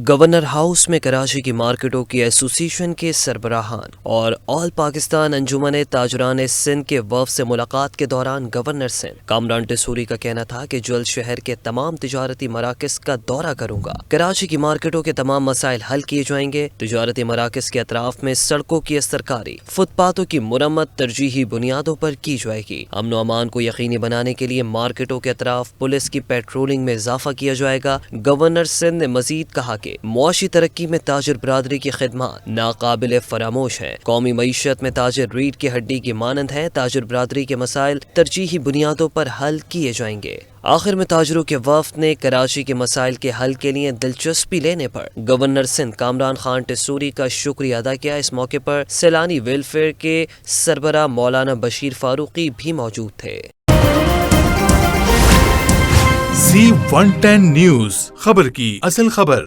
Governor house में कराची की मार्केटों की एसोसिएशन के सरबराहान और ऑल पाकिस्तान अंजुमन ताजरान सिंध के वफ़द से मुलाकात के दौरान गवर्नर सिंध कामरान टिसूरी का कहना था कि जल्द शहर के तमाम तिजारती मराकज़ का दौरा करूंगा। कराची की मार्केटों के तमाम मसाइल हल किए जाएंगे। तिजारती मराकज़ के अतराफ में सड़कों की असरकारी, फुटपाथों की मुरम्मत तरजीही बुनियादों पर की जाएगी। अमन व अमान को यकीनी बनाने के लिए मार्केटों के अतराफ पुलिस की पेट्रोलिंग में इजाफा किया जाएगा। गवर्नर सिंध ने मजीद कहा मुआशी तरक्की में ताजिर बरादरी की खिदमत नाकाबिल फरामोश है। कौमी मईशत में ताजिर रीढ़ की हड्डी की मानंद है। ताजिर बरादरी के मसाइल तरजीही बुनियादों पर हल किए जाएंगे। आखिर में ताजरों के वफ़द ने कराची के मसाइल के हल के लिए दिलचस्पी लेने पर गवर्नर सिंध कामरान खान टिसूरी का शुक्रिया अदा किया। इस मौके पर सैलानी वेलफेयर के सरबराह मौलाना बशीर फारूकी भी मौजूद थे। C110 न्यूज़, खबर की असल खबर।